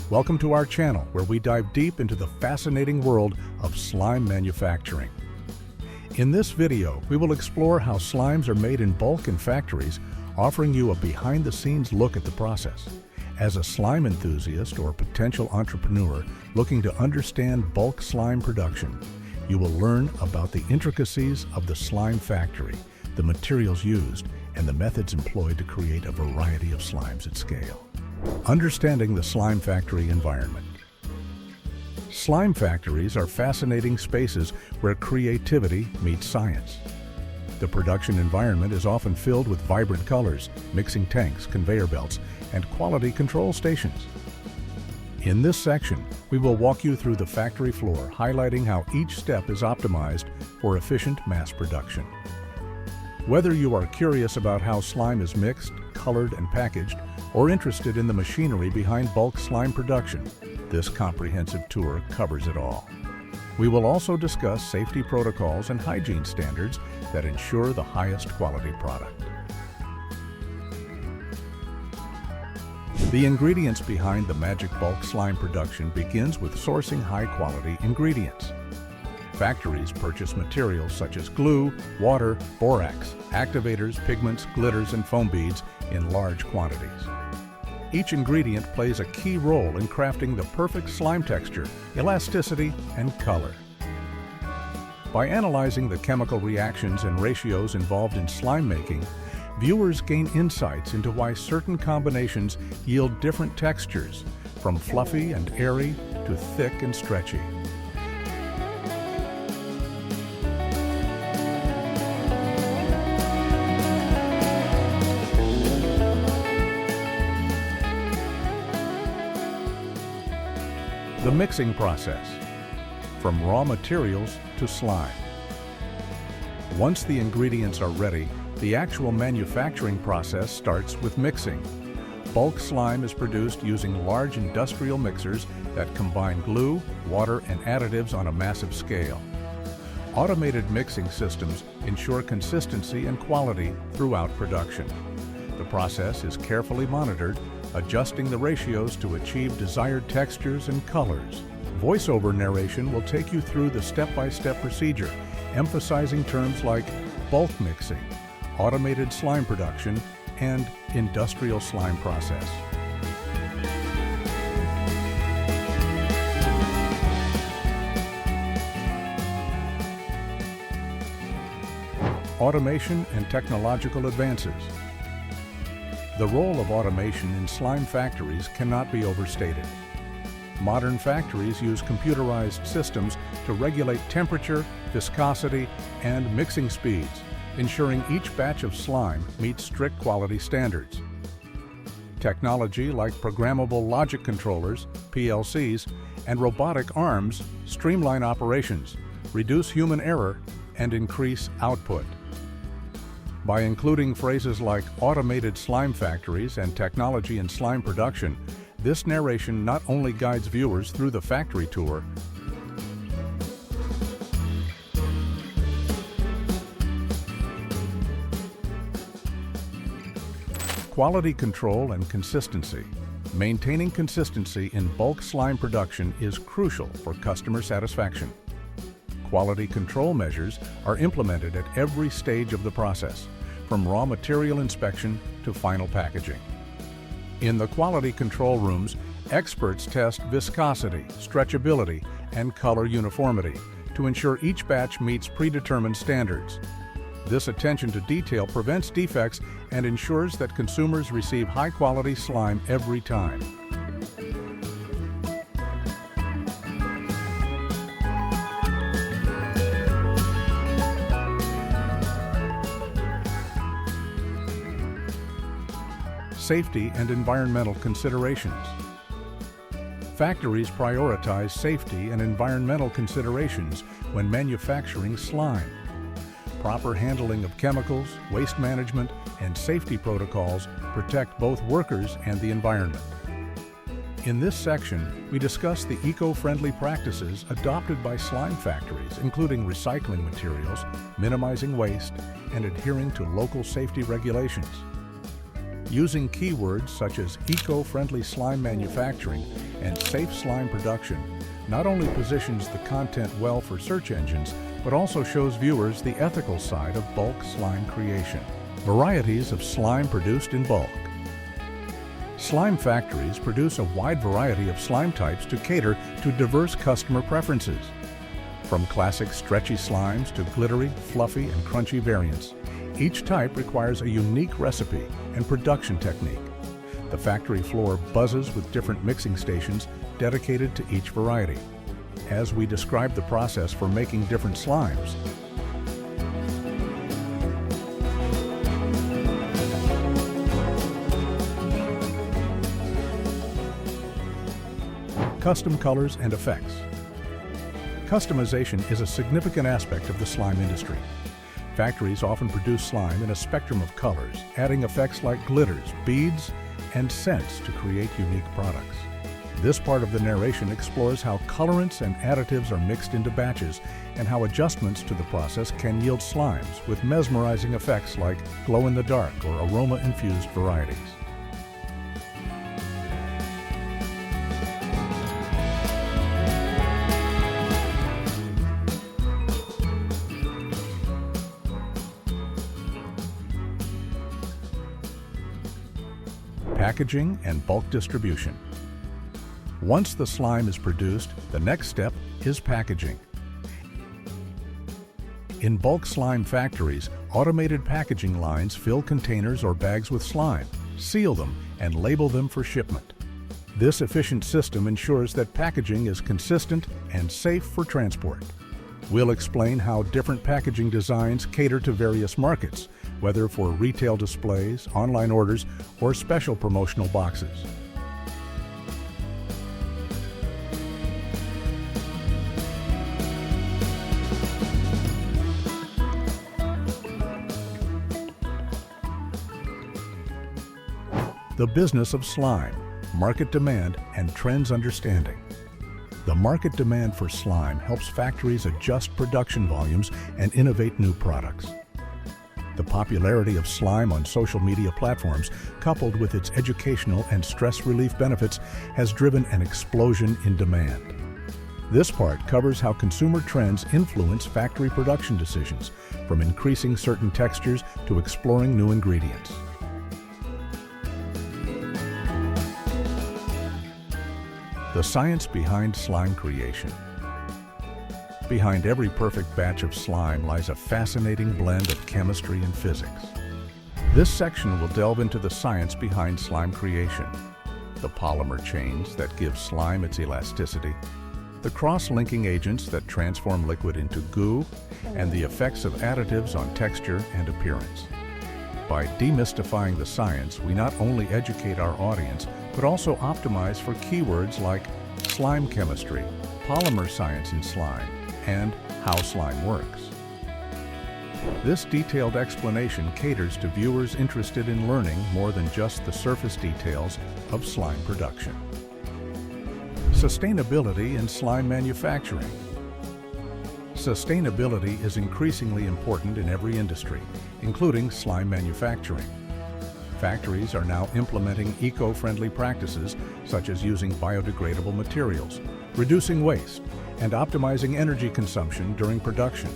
Welcome to our channel where we dive deep into the fascinating world of slime manufacturing. In this video, we will explore how slimes are made in bulk in factories, offering you a behind-the-scenes look at the process. As a slime enthusiast or potential entrepreneur looking to understand bulk slime production, you will learn about the intricacies of the slime factory, the materials used, and the methods employed to create a variety of slimes at scale. Understanding the slime factory environment. Slime factories are fascinating spaces where creativity meets science. The production environment is often filled with vibrant colors, mixing tanks, conveyor belts, and quality control stations. In this section, we will walk you through the factory floor, highlighting how each step is optimized for efficient mass production. Whether you are curious about how slime is mixed, colored, and packaged, or interested in the machinery behind bulk slime production, this comprehensive tour covers it all. We will also discuss safety protocols and hygiene standards that ensure the highest quality product. The ingredients behind the magic bulk slime production begins with sourcing high-quality ingredients. Factories purchase materials such as glue, water, borax, activators, pigments, glitters, and foam beads in large quantities. Each ingredient plays a key role in crafting the perfect slime texture, elasticity, and color. By analyzing the chemical reactions and ratios involved in slime making, viewers gain insights into why certain combinations yield different textures, from fluffy and airy to thick and stretchy. The mixing process, from raw materials to slime. Once the ingredients are ready, the actual manufacturing process starts with mixing. Bulk slime is produced using large industrial mixers that combine glue, water, and additives on a massive scale. Automated mixing systems ensure consistency and quality throughout production. The process is carefully monitored, adjusting the ratios to achieve desired textures and colors. Voiceover narration will take you through the step-by-step procedure, emphasizing terms like bulk mixing, automated slime production, and industrial slime process. Automation and technological advances. The role of automation in slime factories cannot be overstated. Modern factories use computerized systems to regulate temperature, viscosity, and mixing speeds, ensuring each batch of slime meets strict quality standards. Technology like programmable logic controllers, PLCs, and robotic arms streamline operations, reduce human error, and increase output. By including phrases like automated slime factories and technology in slime production, this narration not only guides viewers through the factory tour, quality control and consistency. Maintaining consistency in bulk slime production is crucial for customer satisfaction. Quality control measures are implemented at every stage of the process, from raw material inspection to final packaging. In the quality control rooms, experts test viscosity, stretchability, and color uniformity to ensure each batch meets predetermined standards. This attention to detail prevents defects and ensures that consumers receive high-quality slime every time. Safety and environmental considerations. Factories prioritize safety and environmental considerations when manufacturing slime. Proper handling of chemicals, waste management, and safety protocols protect both workers and the environment. In this section, we discuss the eco-friendly practices adopted by slime factories, including recycling materials, minimizing waste, and adhering to local safety regulations. Using keywords such as eco-friendly slime manufacturing and safe slime production not only positions the content well for search engines, but also shows viewers the ethical side of bulk slime creation. Varieties of slime produced in bulk. Slime factories produce a wide variety of slime types to cater to diverse customer preferences. From classic stretchy slimes to glittery, fluffy, and crunchy variants, each type requires a unique recipe and production technique. The factory floor buzzes with different mixing stations dedicated to each variety. As we describe the process for making different slimes, custom colors and effects. Customization is a significant aspect of the slime industry. Factories often produce slime in a spectrum of colors, adding effects like glitters, beads, and scents to create unique products. This part of the narration explores how colorants and additives are mixed into batches and how adjustments to the process can yield slimes with mesmerizing effects like glow-in-the-dark or aroma-infused varieties. Packaging and bulk distribution. Once the slime is produced, the next step is packaging. In bulk slime factories, automated packaging lines fill containers or bags with slime, seal them, and label them for shipment. This efficient system ensures that packaging is consistent and safe for transport. We'll explain how different packaging designs cater to various markets, whether for retail displays, online orders, or special promotional boxes. The business of slime, market demand, and trends understanding. The market demand for slime helps factories adjust production volumes and innovate new products. The popularity of slime on social media platforms, coupled with its educational and stress relief benefits, has driven an explosion in demand. This part covers how consumer trends influence factory production decisions, from increasing certain textures to exploring new ingredients. The science behind slime creation. Behind every perfect batch of slime lies a fascinating blend of chemistry and physics. This section will delve into the science behind slime creation, the polymer chains that give slime its elasticity, the cross-linking agents that transform liquid into goo, and the effects of additives on texture and appearance. By demystifying the science, we not only educate our audience, but also optimize for keywords like slime chemistry, polymer science in slime, and how slime works. This detailed explanation caters to viewers interested in learning more than just the surface details of slime production. Sustainability in slime manufacturing. Sustainability is increasingly important in every industry, including slime manufacturing. Factories are now implementing eco-friendly practices such as using biodegradable materials, reducing waste, and optimizing energy consumption during production.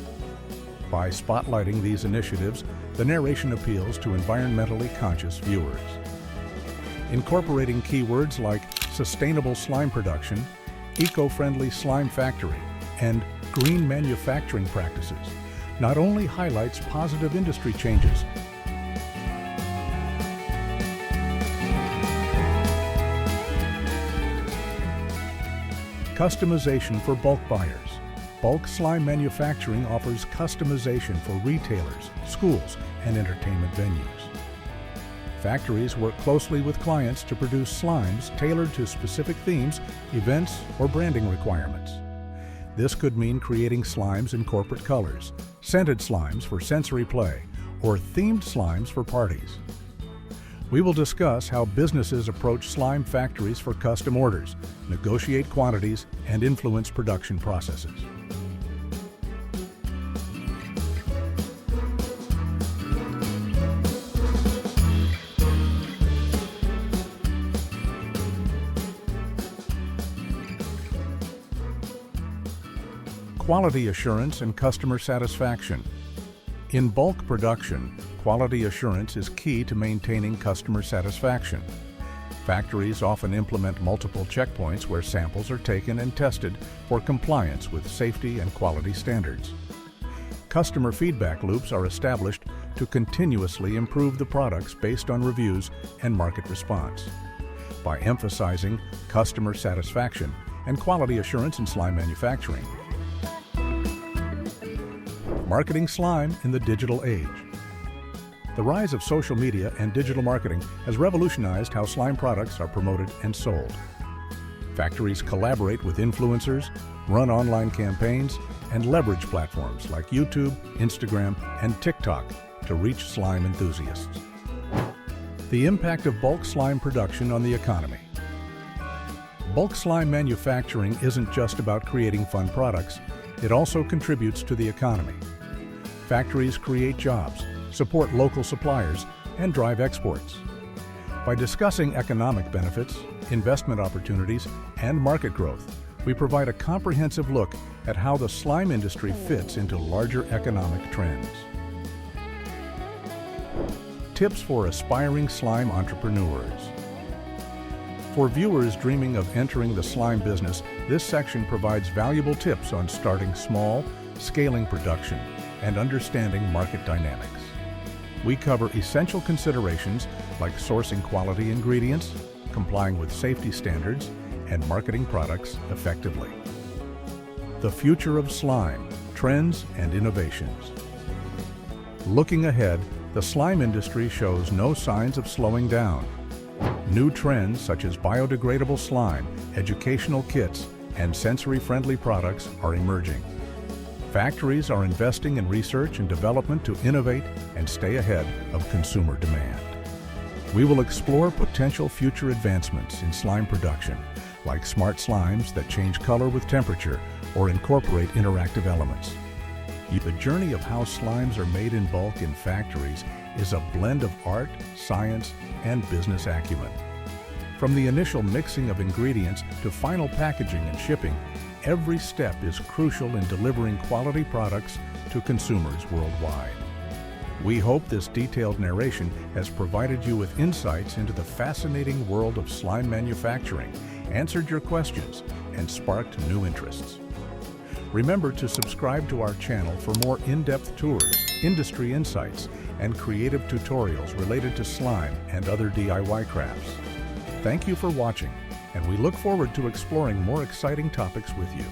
By spotlighting these initiatives, the narration appeals to environmentally conscious viewers. Incorporating keywords like sustainable slime production, eco-friendly slime factory, and green manufacturing practices not only highlights positive industry changes, customization for bulk buyers. Bulk slime manufacturing offers customization for retailers, schools, and entertainment venues. Factories work closely with clients to produce slimes tailored to specific themes, events, or branding requirements. This could mean creating slimes in corporate colors, scented slimes for sensory play, or themed slimes for parties. We will discuss how businesses approach slime factories for custom orders, negotiate quantities, and influence production processes. Quality assurance and customer satisfaction. In bulk production, quality assurance is key to maintaining customer satisfaction. Factories often implement multiple checkpoints where samples are taken and tested for compliance with safety and quality standards. Customer feedback loops are established to continuously improve the products based on reviews and market response. By emphasizing customer satisfaction and quality assurance in slime manufacturing. Marketing slime in the digital age. The rise of social media and digital marketing has revolutionized how slime products are promoted and sold. Factories collaborate with influencers, run online campaigns, and leverage platforms like YouTube, Instagram, and TikTok to reach slime enthusiasts. The impact of bulk slime production on the economy. Bulk slime manufacturing isn't just about creating fun products, it also contributes to the economy. Factories create jobs, support local suppliers, and drive exports. By discussing economic benefits, investment opportunities, and market growth, we provide a comprehensive look at how the slime industry fits into larger economic trends. Tips for aspiring slime entrepreneurs. For viewers dreaming of entering the slime business, this section provides valuable tips on starting small, scaling production, and understanding market dynamics. We cover essential considerations like sourcing quality ingredients, complying with safety standards, and marketing products effectively. The future of slime, trends and innovations. Looking ahead, the slime industry shows no signs of slowing down. New trends such as biodegradable slime, educational kits, and sensory-friendly products are emerging. Factories are investing in research and development to innovate and stay ahead of consumer demand. We will explore potential future advancements in slime production, like smart slimes that change color with temperature or incorporate interactive elements. The journey of how slimes are made in bulk in factories is a blend of art, science, and business acumen. From the initial mixing of ingredients to final packaging and shipping, every step is crucial in delivering quality products to consumers worldwide. We hope this detailed narration has provided you with insights into the fascinating world of slime manufacturing, answered your questions, and sparked new interests. Remember to subscribe to our channel for more in-depth tours, industry insights, and creative tutorials related to slime and other DIY crafts. Thank you for watching, and we look forward to exploring more exciting topics with you.